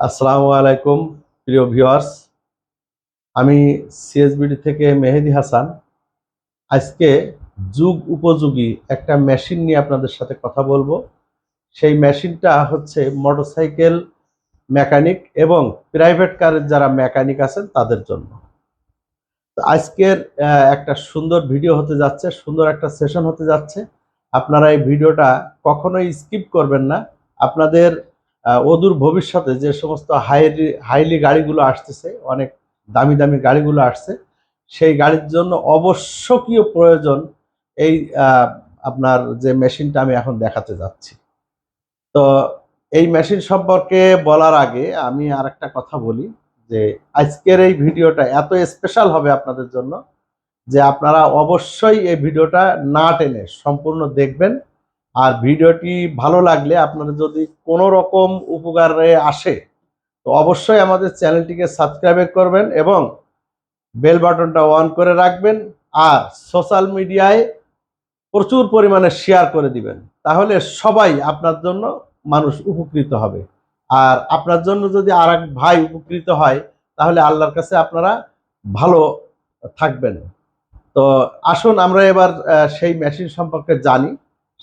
আসসালামু আলাইকুম প্রিয় ভিউয়ার্স। আমি সিএসবিডি থেকে মেহেদি হাসান। আজকে যুগ উপযোগী একটা মেশিন নিয়ে আপনাদের সাথে কথা বলবো। সেই মেশিনটা হচ্ছে মোটরসাইকেল মেকানিক এবং প্রাইভেট কারের যারা মেকানিক আছেন তাদের জন্য। তো আজকের একটা সুন্দর ভিডিও হতে যাচ্ছে, সুন্দর একটা সেশন হতে যাচ্ছে। আপনারা এই ভিডিওটা কখনোই স্কিপ করবেন না। আপনাদের অদূর ভবিষ্যতে যে সমস্ত হাইলি গাড়িগুলো আসতেছে, অনেক দামি দামি গাড়িগুলো আসছে, সেই গাড়ির জন্য অবশ্যকীয় প্রয়োজন এই আপনার যে মেশিনটা আমি এখন দেখাতে যাচ্ছি। তো এই মেশিন সম্পর্কে বলার আগে আমি আরেকটা কথা বলি যে আজকের এই ভিডিওটা এত স্পেশাল হবে আপনাদের জন্য যে আপনারা অবশ্যই এই ভিডিওটা না টেনে সম্পূর্ণ দেখবেন। আর ভিডিওটি ভালো লাগলে আপনাদের যদি কোনো রকম উপকারে আসে তো অবশ্যই আমাদের চ্যানেলটিকে সাবস্ক্রাইব করবেন এবং বেল বাটনটা অন করে রাখবেন। আর সোশ্যাল মিডিয়ায় প্রচুর পরিমাণে শেয়ার করে দিবেন, তাহলে সবাই আপনার জন্য মানুষ উপকৃত হবে। আর আপনার জন্য যদি আর এক ভাই উপকৃত হয় তাহলে আল্লাহর কাছে আপনারা ভালো থাকবেন। তো আসুন আমরা এবার সেই মেশিন সম্পর্কে জানি।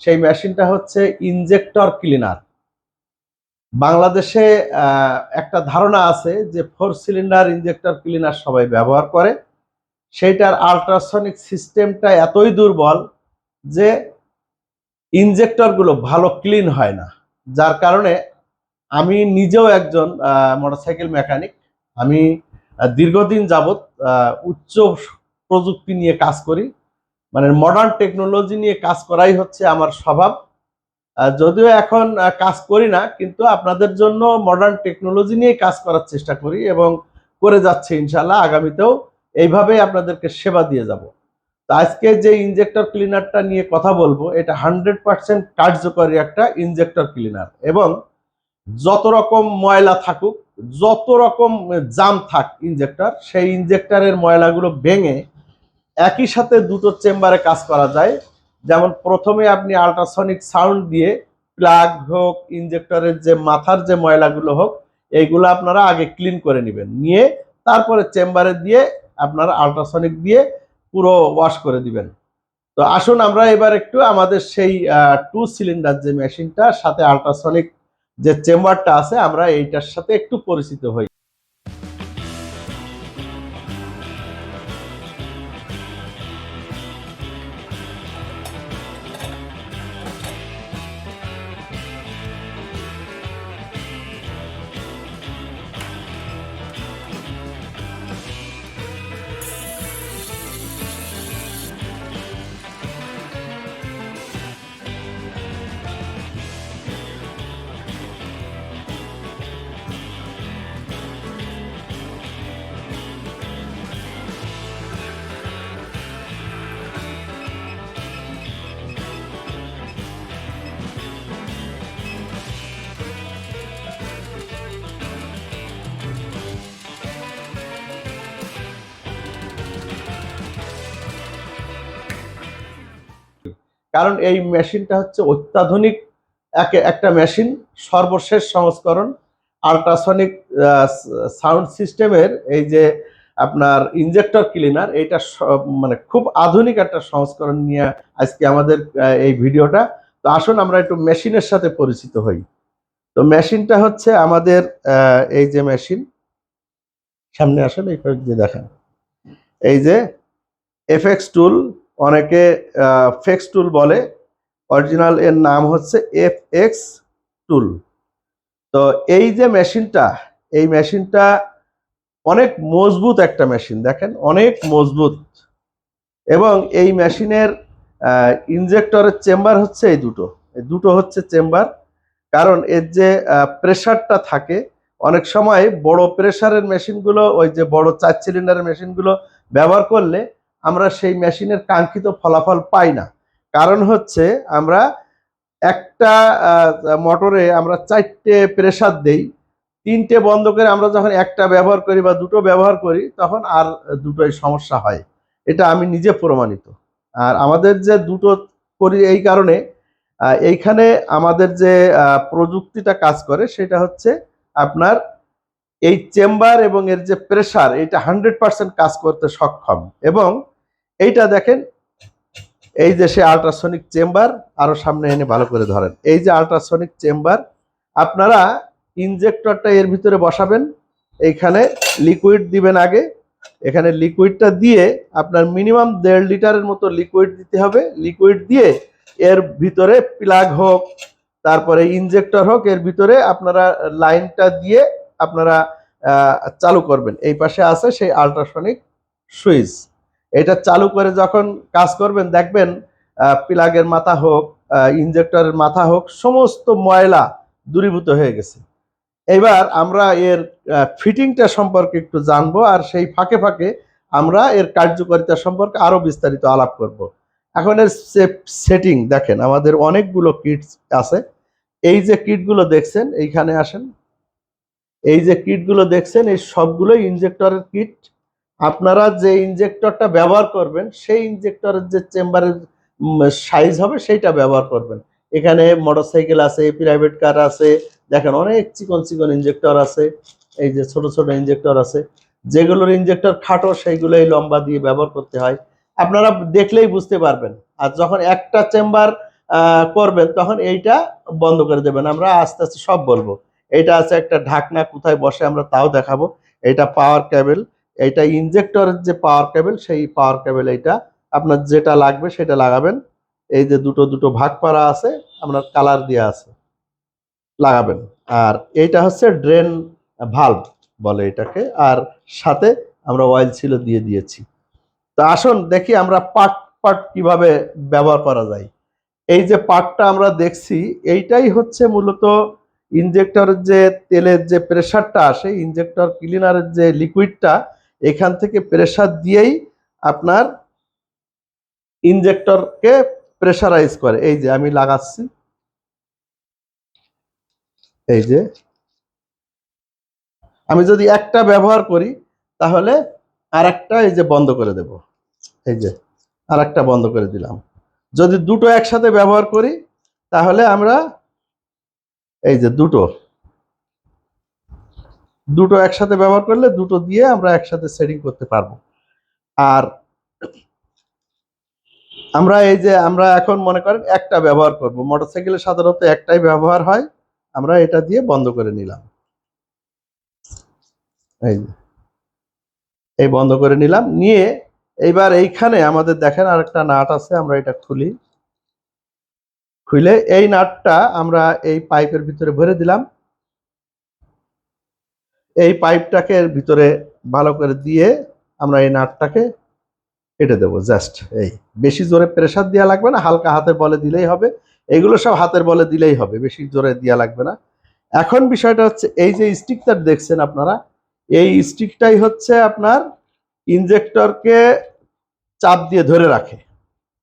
সেই মেশিনটা হচ্ছে ইনজেক্টর ক্লিনার। বাংলাদেশে একটা ধারণা আছে যে 4 সিলিন্ডার ইনজেক্টর ক্লিনার সবাই ব্যবহার করে। সেইটার আল্ট্রাসনিক সিস্টেমটা এতই দুর্বল যে ইনজেক্টরগুলো ভালো ক্লিন হয় না। যার কারণে আমি নিজেও একজন মোটরসাইকেল মেকানিক। আমি দীর্ঘদিন যাবৎ উচ্চ প্রযুক্তি নিয়ে কাজ করি, মানে মডার্ন টেকনোলজি নিয়ে কাজ করাই হচ্ছে আমার স্বভাব। যদিও এখন কাজ করি না, কিন্তু আপনাদের জন্য মডার্ন টেকনোলজি নিয়ে কাজ করার চেষ্টা করি এবং করে যাচ্ছে ইনশাল্লাহ। আগামীতেও এইভাবেই আপনাদেরকে সেবা দিয়ে যাব। তো আজকে যে ইনজেক্টর ক্লিনারটা নিয়ে কথা বলবো, এটা 100% কার্যকরী একটা ইনজেক্টর ক্লিনার এবং যত রকম ময়লা থাকুক, যত রকম জাম থাক ইনজেক্টর, সেই ইনজেক্টরের ময়লাগুলো ভেঙে একই সাথে দুটো চেম্বারে কাজ করা যায়। যেমন প্রথমে আপনি আল্ট্রাসনিক সাউন্ড দিয়ে প্লাগ হোক, ইনজেক্টরের যে মাথার যে ময়লাগুলো হোক, এইগুলো আপনারা আগে ক্লিন করে নেবেন, নিয়ে তারপরে চেম্বারে দিয়ে আপনারা আল্ট্রাসনিক দিয়ে পুরো ওয়াশ করে দিবেন। তো আসুন আমরা এবার একটু আমাদের সেই 2 সিলিন্ডার যে মেশিনটা সাথে আল্ট্রাসনিক যে চেম্বারটা আছে, আমরা এইটার সাথে একটু পরিচিত হই। কারণ এই মেশিনটা হচ্ছে অত্যাধুনিক একটা মেশিন, সর্বশেষ সংস্করণ আল্ট্রাসনিক সাউন্ড সিস্টেমের। এই যে আপনার ইনজেক্টর ক্লিনার, এইটা মানে খুব আধুনিক একটা সংস্করণ নিয়ে আজকে আমাদের এই ভিডিওটা। তো আসুন আমরা একটু মেশিনের সাথে পরিচিত হই। তো মেশিনটা হচ্ছে আমাদের এই যে মেশিন, সামনে আসলে এই যে দেখেন, এই যে এফএক্স টুল, অনেকে ফেক্স টুল বলে, অরিজিনাল এর নাম হচ্ছে এফএক্স টুল। তো এই যে মেশিনটা, এই মেশিনটা অনেক মজবুত একটা মেশিন, দেখেন অনেক মজবুত। এবং এই মেশিনের ইনজেক্টরের চেম্বার হচ্ছে এই দুটো হচ্ছে চেম্বার। কারণ এর যে প্রেসারটা থাকে, অনেক সময় বড় প্রেসারের মেশিনগুলো, ওই যে বড় 4 সিলিন্ডারের মেশিনগুলো ব্যবহার করলে আমরা সেই মেশিনের কাঙ্ক্ষিত ফলাফল পাই না। কারণ হচ্ছে আমরা একটা মোটরে আমরা 4টে প্রেসার দেই, 3টে বন্ধ করে আমরা যখন একটা ব্যবহার করি বা দুটো ব্যবহার করি, তখন আর দুটোই সমস্যা হয়। এটা আমি নিজে প্রমাণিত। আর আমাদের যে দুটো করি এই কারণে, এইখানে আমাদের যে প্রযুক্তিটা কাজ করে সেটা হচ্ছে আপনার এই চেম্বার এবং এর যে প্রেসার এটা 100% কাজ করতে সক্ষম। এবং এইটা দেখেন, এই যে সে আল্ট্রাসনিক চেম্বার, আরো সামনে এনে ভালো করে ধরেন, এই যে আল্ট্রাসনিক চেম্বার, আপনারা ইনজেক্টরটা এর ভিতরে বসাবেন, এইখানে লিকুইড দিবেন আগে, এখানে লিকুইডটা দিয়ে আপনার মিনিমাম 1.5 লিটারের মতো লিকুইড দিতে হবে। লিকুইড দিয়ে এর ভিতরে প্লাগ হোক, তারপরে ইনজেক্টর হোক, এর ভিতরে আপনারা লাইনটা দিয়ে আপনারা চালু করবেন। এই পাশে আছে সেই আল্ট্রাসনিক সুইচ, এটা চালু করে যখন কাজ করবেন দেখবেন প্লাগের মাথা হোক, ইনজেক্টরের মাথা হোক, সমস্ত ময়লা দূরীভূত হয়ে গেছে। এবার আমরা এর ফিটিংটা সম্পর্কে একটু জানবো, আর সেই ফাঁকে ফাঁকে আমরা এর কার্যকারিতা সম্পর্কে আরো বিস্তারিত আলাপ করব। এখন এর সেটিং দেখেন, আমাদের অনেকগুলো কিটস আছে। এই যে কিটগুলো দেখছেন, এইখানে আসেন, এই যে কিটগুলো দেখছেন এই সবগুলোই ইনজেক্টরের কিট। আপনারা যে ইনজেক্টরটা ব্যবহার করবেন সেই ইনজেক্টরের যে চেম্বারের সাইজ হবে সেইটা ব্যবহার করবেন। এখানে মোটরসাইকেল আছে, প্রাইভেট কার আছে, দেখেন অনেক চিকন চিকন ইনজেক্টর আছে, এই যে ছোট ছোট ইনজেক্টর আছে। যেগুলোর ইনজেক্টর খাটো সেইগুলোই লম্বা দিয়ে ব্যবহার করতে হয়, আপনারা দেখলেই বুঝতে পারবেন। আর যখন একটা চেম্বার করবেন তখন এইটা বন্ধ করে দেবেন। আমরা আস্তে আস্তে সব বলবো। এইটা আছে একটা ঢাকনা, কোথায় বসে আমরা তাও দেখাবো। এটা পাওয়ার কেবল, এইটা ইনজেক্টরের যে পাওয়ার কেবল, সেই পাওয়ার কেবল এইটা আপনার যেটা লাগবে সেটা লাগাবেন। এই যে দুটো দুটো ভাগ করা আছে, আপনার কালার দেওয়া আছে, লাগাবেন। আর এইটা হচ্ছে ড্রেন ভালভ বলে এটাকে, আর সাথে আমরা অয়েল ছিল দিয়ে দিয়েছি। তো আসুন দেখি আমরা পার্ট পার্ট কিভাবে ব্যবহার করা যায়। এই যে পার্টটা আমরা দেখছি, এইটাই হচ্ছে মূলত ইনজেক্টরের যে তেলের যে প্রেসারটা আসে, ইনজেক্টর ক্লিনারের যে লিকুইডটা, এখান থেকে প্রেসার দিয়েই আপনার ইনজেক্টরকে প্রেসারাইজ করে। এই যে আমি লাগাচ্ছি, এই যে আমি যদি একটা ব্যবহার করি তাহলে আর একটা এই যে বন্ধ করে দেব, এই যে আর একটা বন্ধ করে দিলাম। যদি দুটো একসাথে ব্যবহার করি তাহলে আমরা এই যে দুটো দুটো একসাথে ব্যবহার করলে দুটো দিয়ে আমরা একসাথে সেটিং করতে পারবো। আর আমরা এই যে আমরা এখন মনে করেন একটা ব্যবহার করব, মোটরসাইকেলের সাধারণত একটাই ব্যবহার হয়, আমরা এটা দিয়ে বন্ধ করে নিলাম, এই যে এই বন্ধ করে নিলাম। নিয়ে এইবার এইখানে আমাদের দেখেন আরেকটা নাট আছে, আমরা এটা খুলি, খুলে এই নাটটা আমরা এই পাইপের ভিতরে ভরে দিলাম। এই পাইপটাকে এর ভিতরে ভালো করে দিয়ে আমরা এই নাটটাকে কেটে দেবো। জাস্ট এই, বেশি জোরে প্রেসার দেওয়া লাগবে না, হালকা হাতের বলে দিলেই হবে। এইগুলো সব হাতের বলে দিলেই হবে, বেশি জোরে দেওয়া লাগবে না। এখন বিষয়টা হচ্ছে এই যে স্টিকটা দেখছেন আপনারা, এই স্টিকটাই হচ্ছে আপনার ইনজেক্টরকে চাপ দিয়ে ধরে রাখে।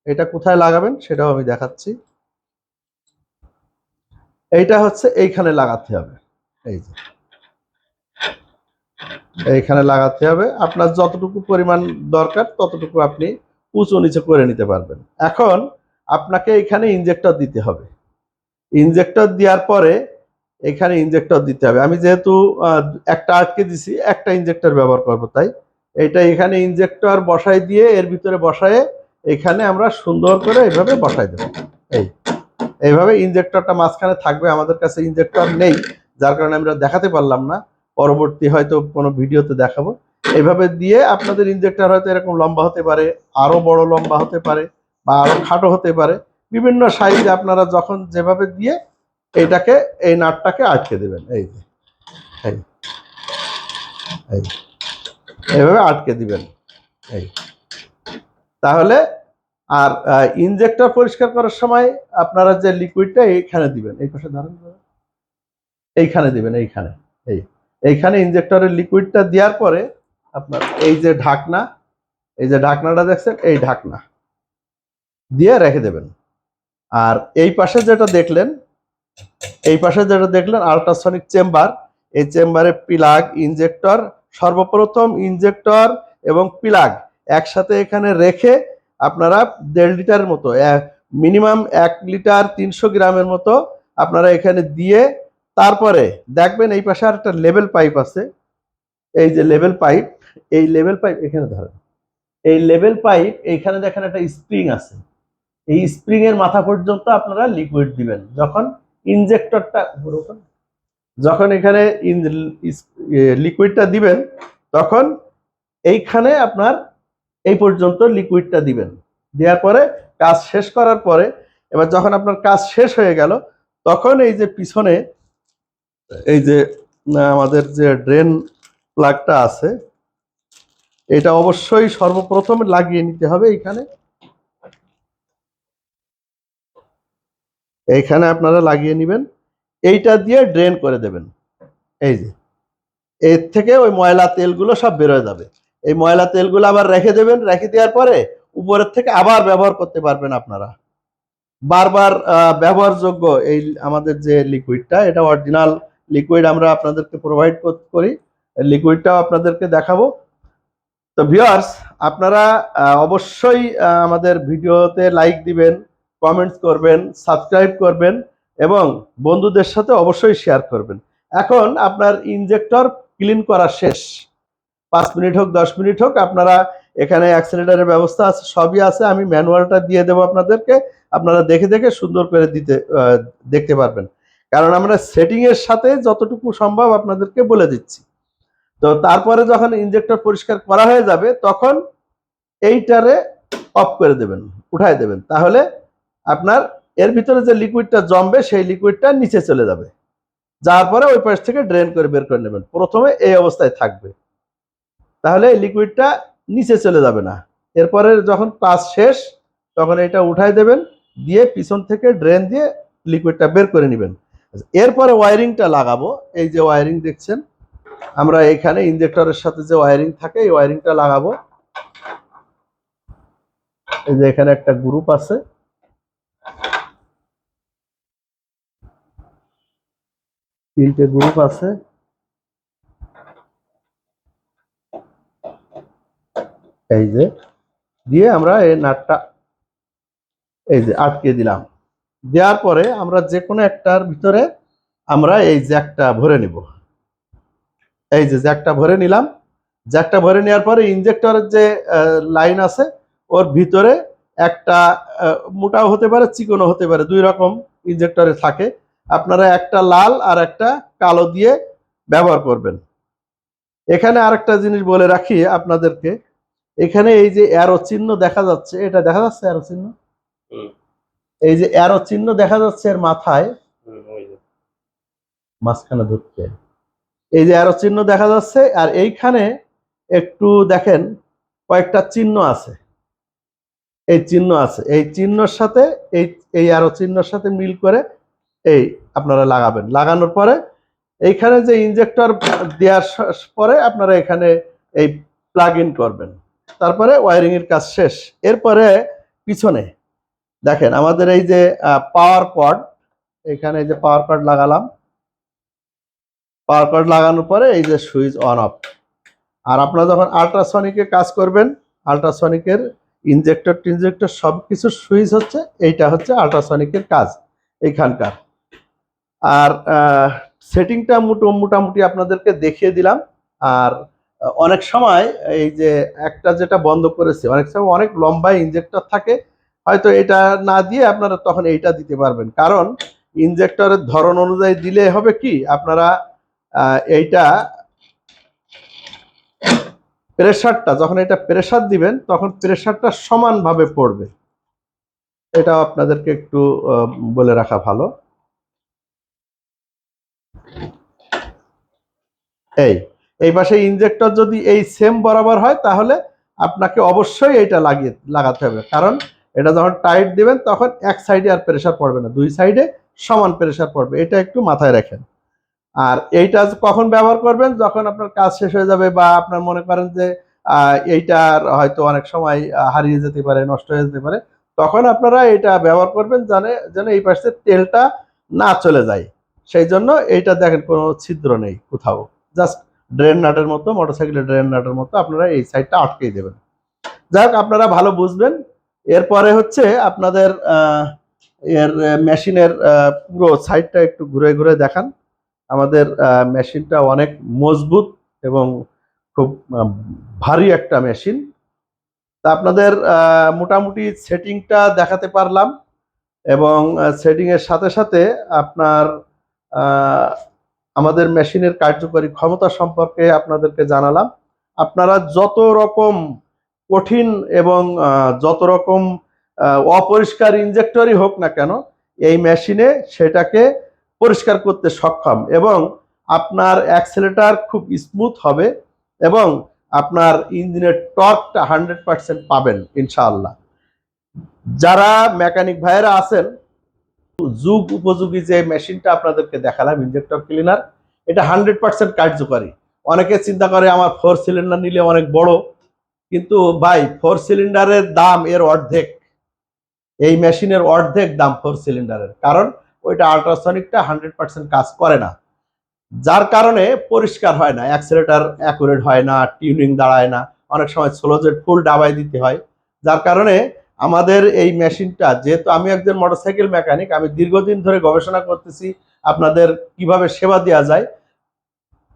এটা কোথায় লাগাবেন সেটাও আমি দেখাচ্ছি। এইটা হচ্ছে এইখানে লাগাতে হবে, এই যে এইখানে লাগাতে হবে। আপনার যতটুকু পরিমাণ দরকার ততটুকু আপনি উঁচু নিচে করে নিতে পারবেন। এখন আপনাকে এখানে ইনজেক্টর দিতে হবে। ইনজেক্টর দেওয়ার পরে এখানে ইনজেক্টর দিতে হবে। আমি যেহেতু একটা আটকে দিছি, একটা ইনজেক্টর ব্যবহার করব, তাই এটা এখানে ইনজেক্টর বসাই দিয়ে এর ভিতরে বসায়ে এখানে আমরা সুন্দর করে এইভাবে বসাই দেবো। এইভাবে ইনজেক্টরটা মাঝখানে থাকবে। আমাদের কাছে ইনজেক্টর নেই, যার কারণে আমরা দেখাতে পারলাম না, পরবর্তী হয়তো কোনো ভিডিওতে দেখাবো। এইভাবে দিয়ে আপনাদের ইনজেক্টর হয়তো এরকম লম্বা হতে পারে, আরো বড় লম্বা হতে পারে, বা আরো খাটো হতে পারে, বিভিন্ন সাইজে আপনারা যখন যেভাবে দিয়ে এইটাকে এই নাটটাকে আটকে দেবেন। এই যে এই এইভাবে আটকে দিবেন। এই তাহলে আর ইনজেক্টর পরিষ্কার করার সময় আপনারা যে লিকুইডটা এইখানে দিবেন, এই পাশে ধরেন, এইখানে দিবেন, এইখানে এইখানে ইনজেক্টরের লিকুইডটা দেওয়ার পরে আপনার এই যে ঢাকনা, এই যে ঢাকনাটা দেখছেন, এই ঢাকনা দিয়ে রেখে দেবেন। আর এই পাশে যেটা দেখলেন, এই পাশে যেটা দেখলেন আল্ট্রাসনিক চেম্বার, এই চেম্বারে প্লাগ, ইনজেক্টর, সর্বপ্রথম ইনজেক্টর এবং প্লাগ একসাথে এখানে রেখে আপনারা 1.5 লিটারের মতো, মিনিমাম 1 লিটার 300 গ্রামের মতো আপনারা এখানে দিয়ে, তারপরে দেখবেন এই পাশে আর একটা লেবেল পাইপ আছে, এই যে লেভেল পাইপ, এই লেভেল পাইপ এখানে ধরেন, এই লেভেল পাইপ এইখানে দেখেন একটা স্প্রিং আছে, এই স্প্রিং এর মাথা পর্যন্ত আপনারা লিকুইড দিবেন। যখন ইনজেক্টরটা, যখন এখানে লিকুইডটা দিবেন, তখন এইখানে আপনার এই পর্যন্ত লিকুইডটা দিবেন। দেওয়ার পরে কাজ শেষ করার পরে, এবার যখন আপনার কাজ শেষ হয়ে গেল, তখন এই যে পিছনে এই যে আমাদের যে ড্রেন প্লাগটা আছে, এটা অবশ্যই সর্বপ্রথম লাগিয়ে নিতে হবে। এইখানে আপনারা লাগিয়ে নেবেন, এইটা দিয়ে ড্রেন করে দেবেন। এই যে এর থেকে ওই ময়লা তেলগুলো সব বেরোয় যাবে। এই ময়লা তেলগুলো আবার রেখে দেবেন, রেখে দেওয়ার পরে উপরের থেকে আবার ব্যবহার করতে পারবেন আপনারা, বারবার ব্যবহারযোগ্য। এই আমাদের যে লিকুইডটা, এটা অরিজিনাল লিকুইড আমরা আপনাদেরকে প্রোভাইড করি, লিকুইডটাও আপনাদেরকে দেখাবো। তো ভিউয়ার্স, আপনারা অবশ্যই আমাদের ভিডিওতে লাইক দিবেন, কমেন্টস করবেন, সাবস্ক্রাইব করবেন এবং বন্ধুদের সাথে অবশ্যই শেয়ার করবেন। এখন আপনার ইনজেক্টর ক্লিন করা শেষ, 5 মিনিট হোক 10 মিনিট হোক, আপনারা এখানে অ্যাক্সিলারেটরের ব্যবস্থা আছে, সবই আছে। আমি ম্যানুয়ালটা দিয়ে দেবো আপনাদেরকে, আপনারা দেখে দেখে সুন্দর করে দেখতে পারবেন, কারণ আমরা সেটিং এর সাথে যতটুকু সম্ভব আপনাদেরকে বলে দিচ্ছি। তো তারপরে যখন ইনজেক্টর পরিষ্কার করা হয়ে যাবে, তখন এইটারে অফ করে দেবেন, উঠায় দেবেন, তাহলে আপনার এর ভিতরে যে লিকুইডটা জমবে, সেই লিকুইডটা নিচে চলে যাবে। যাওয়ার পরে ওই পাশ থেকে ড্রেন করে বের করে নেবেন। প্রথমে এই অবস্থায় থাকবে, তাহলে এই লিকুইডটা নিচে চলে যাবে না। এরপরে যখন কাজ শেষ, তখন এটা উঠায় দেবেন, দিয়ে পিছন থেকে ড্রেন দিয়ে লিকুইডটা বের করে নেবেন। এরপরে ওয়ারিংটা লাগাবো। এই যে ওয়ারিং দেখছেন, আমরা এখানে ইনজেক্টরের সাথে যে ওয়ারিং থাকে, এই ওয়ারিংটা লাগাবো। এই যে এখানে একটা গ্রুপ আছে, তিনটে গ্রুপ আছে। এই যে দিয়ে আমরা এই নাটটা এই যে আটকে দিলাম। দেওয়ার পরে আমরা যে কোনো একটার ভিতরে আমরা এই জ্যাকটা ভরে নিব। এই যে জ্যাকটা ভরে নিলাম। জ্যাকটা ভরে নেওয়ার পরে ইনজেক্টরের যে লাইন আছে, ওর ভিতরে একটা মোটাও হতে পারে, চিকনও হতে পারে, 2 রকম ইনজেক্টরে থাকে। আপনারা একটা লাল আর একটা কালো দিয়ে ব্যবহার করবেন। এখানে আরেকটা জিনিস বলে রাখি আপনাদেরকে, এখানে এই যে অ্যারো চিহ্ন দেখা যাচ্ছে, এটা দেখা যাচ্ছে অ্যারো চিহ্ন, এই যে অ্যারো চিহ্ন দেখা যাচ্ছে এর মাথায়, মাঝখানে ধরতে, এই যে অ্যারো চিহ্ন দেখা যাচ্ছে, আর এইখানে একটু দেখেন কয়েকটা চিহ্ন আছে, এই চিহ্ন আছে, এই চিহ্নর সাথে এই এই অ্যারো চিহ্নর সাথে মিল করে এই আপনারা লাগাবেন। লাগানোর পরে এইখানে যে ইনজেক্টর দেওয়ার পরে আপনারা এখানে এই প্লাগ ইন করবেন, তারপরে ওয়ারিং এর কাজ শেষ। এরপরে পিছনে দেখেন আমাদের এই যে পাওয়ার কর্ড, এখানে এই যে পাওয়ার কর্ড লাগালাম। পাওয়ার কর্ড লাগানোর পরে এই যে সুইচ অন অফ। আর আপনারা যখন আল্ট্রাসনিকে কাজ করবেন, আল্ট্রাসনিকের ইনজেক্টর সব কিছু সুইচ হচ্ছে, এইটা হচ্ছে আল্ট্রাসনিকের কাজ এইখানকার। আর সেটিংটা মোটামুটি আপনাদেরকে দেখিয়ে দিলাম। আর অনেক সময় এই যে একটা যেটা বন্ধ করেছে, অনেক সময় অনেক লম্বা ইনজেক্টর থাকে, হয়তো এটা না দিয়ে আপনারা তখন এইটা দিতে পারবেন, কারণ ইনজেক্টরের ধরন অনুযায়ী দিলে হবে কি, আপনারা এইটা প্রেসারটা যখন এটা প্রেসার দিবেন, তখন প্রেসারটা সমানভাবে পড়বে। এটা আপনাদেরকে একটু বলে রাখা ভালো। এই পাশে ইনজেক্টর যদি এই সেম বরাবর হয়, তাহলে আপনাকে অবশ্যই এটা লাগাতে হবে, কারণ এটা যখন টাইট দিবেন, তখন এক সাইডে আর প্রেসার পড়বে না, 2 সাইডে সমান প্রেসার পড়বে। এটা একটু মাথায় রাখেন। আর এইটা কখন ব্যবহার করবেন, যখন আপনার কাজ শেষ হয়ে যাবে, বা আপনার মনে করেন যে এইটার হয়তো অনেক সময় হারিয়ে যেতে পারে, নষ্ট হয়ে যেতে পারে, তখন আপনারা এটা ব্যবহার করবেন যেন এই পাশে তেলটা না চলে যায়। সেই জন্য এইটা দেখেন কোনো ছিদ্র নেই কোথাও, জাস্ট ড্রেন নাটের মতো, মোটরসাইকেলের ড্রেন নাটের মতো আপনারা এই সাইডটা আটকেই দেবেন। যাই হোক, আপনারা ভালো বুঝবেন। এরপরে হচ্ছে আপনাদের এর মেশিনের পুরো সাইডটা একটু ঘুরে ঘুরে দেখান। আমাদের মেশিনটা অনেক মজবুত এবং খুব ভারী একটা মেশিন। তা আপনাদের মোটামুটি সেটিংটা দেখাতে পারলাম, এবং সেটিং এর সাথে সাথে আপনার আমাদের মেশিনের কার্যকরী ক্ষমতা সম্পর্কে আপনাদেরকে জানালাম। আপনারা যত রকম কঠিন এবং যত রকম অপরিষ্কার ইনজেক্টরই হোক না কেন, এই মেশিনে সেটাকে পরিষ্কার করতে সক্ষম, এবং আপনার অ্যাক্সেলেটার খুব স্মুথ হবে, এবং আপনার ইঞ্জিনের টর্কটা 100% পাবেন ইনশাআল্লাহ। যারা মেকানিক ভাইয়েরা আছেন, যুগ উপযোগী যে মেশিনটা আপনাদেরকে দেখালাম ইনজেক্টর ক্লিনার, এটা 100% কার্যকরী। অনেকে চিন্তা করে আমার 4 সিলিন্ডার নিলে অনেক বড়, কিন্তু ভাই 4 সিলিন্ডারের দাম এর অর্ধেক, এই মেশিনের অর্ধেক দাম 4 সিলিন্ডারের, কারণ ওইটা আল্ট্রাসনিকটা 100% কাজ করে না, যার কারণে পরিষ্কার হয় না, অ্যাক্সেলেটার অ্যাকুরেট হয় না, টিউনিং দাঁড়ায় না, অনেক সময় স্লো জেট ফুল ডাবাই দিতে হয়। যার কারণে আমাদের এই মেশিনটা, যেহেতু আমি একজন মোটরসাইকেল মেকানিক, আমি দীর্ঘদিন ধরে গবেষণা করতেছি আপনাদের কিভাবে সেবা দেওয়া যায়,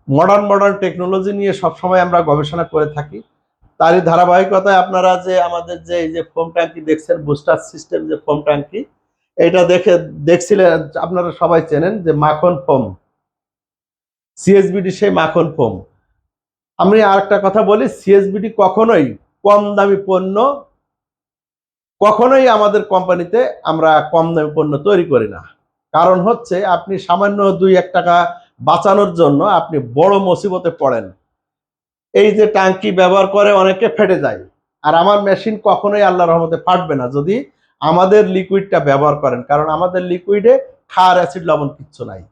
মডার্ন টেকনোলজি নিয়ে সবসময় আমরা গবেষণা করে থাকি। তারই ধারাবাহিকতায় আপনারা যে আমাদের যে এই যে ফোম ট্যাঙ্কি দেখছেন, বুস্টার সিস্টেম যে ফোম ট্যাঙ্কি, এটা দেখছিলেন আপনারা সবাই চেনেন যে মাখন ফোম, সিএসবিডি সেই মাখন ফোম। আমি আরেকটা কথা বলি, সিএসবিডি কখনোই কম দামি পণ্য, কখনোই আমাদের কোম্পানিতে আমরা কম দামি পণ্য তৈরি করি না। কারণ হচ্ছে আপনি সামান্য 2-1 টাকা বাঁচানোর জন্য আপনি বড় মুসিবতে পড়েন। এই যে ট্যাঙ্কি ব্যবহার করে অনেকে ফেটে যায়, আর আমার মেশিন কখনোই আল্লাহর রহমতে ফাটবে না যদি আমাদের লিকুইডটা ব্যবহার করেন, কারণ আমাদের লিকুইডে ক্ষার, অ্যাসিড, লবণ কিচ্ছু নাই।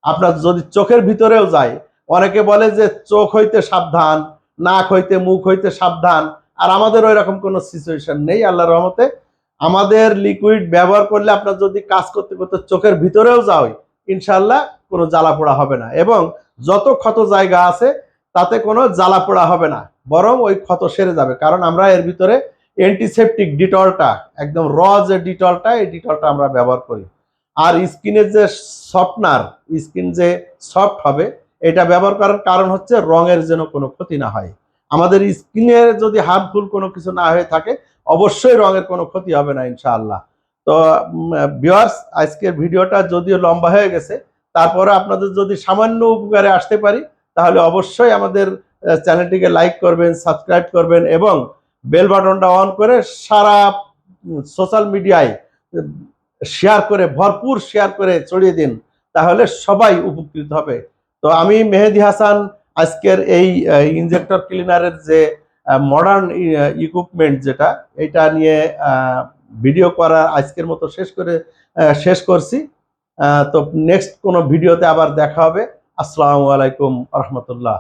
আপনার যদি চোখের ভিতরেও যায়, অনেকে বলে যে চোখ হইতে সাবধান, নাক হইতে, মুখ হইতে সাবধান, আর আমাদের ওই রকম কোনো সিচুয়েশন নেই আল্লাহর রহমতে। আমাদের লিকুইড ব্যবহার করলে আপনার যদি কাজ করতে করতে চোখের ভিতরেও যাও, ইনশাল্লাহ কোনো জ্বালা পোড়া হবে না, এবং যত ক্ষত জায়গা আছে তাতে কোনো জ্বালা পোড়া হবে না, বরং ওই ক্ষত সেরে যাবে, কারণ আমরা এর ভিতরে অ্যান্টিসেপটিক ডিটলটা, একদম র যে ডিটলটা, এই ডিটলটা আমরা ব্যবহার করি। আর স্কিনের যে সফটনার, স্কিন যে সফট হবে, এটা ব্যবহার করার কারণ হচ্ছে রঙের যেন কোনো ক্ষতি না হয়। আমাদের স্কিনের যদি হার্মফুল কোনো কিছু না হয়ে থাকে, অবশ্যই রঙের কোনো ক্ষতি হবে না ইনশাআল্লাহ। তো ভিউয়ার্স, আজকের ভিডিওটা যদিও লম্বা হয়ে গেছে, তারপরে আপনাদের যদি সামান্য উপকারে আসতে পারি, তাহলে অবশ্যই আমাদের চ্যানেলটিকে লাইক করবেন, সাবস্ক্রাইব করবেন, এবং বেল বাটনটা অন করে সারা সোশ্যাল মিডিয়ায় শেয়ার করে, ভরপুর শেয়ার করে ছড়িয়ে দিন, তাহলে সবাই উপকৃত হবে। তো আমি মেহেদি হাসান আজকের এই ইনজেক্টর ক্লিনারের যে মডার্ন ইকুইপমেন্ট যেটা, এটা নিয়ে ভিডিও করা আজকের মতো শেষ করছি। তো নেক্সট কোনো ভিডিওতে আবার দেখা হবে। আসসালামু আলাইকুম রহমতুল্লাহ।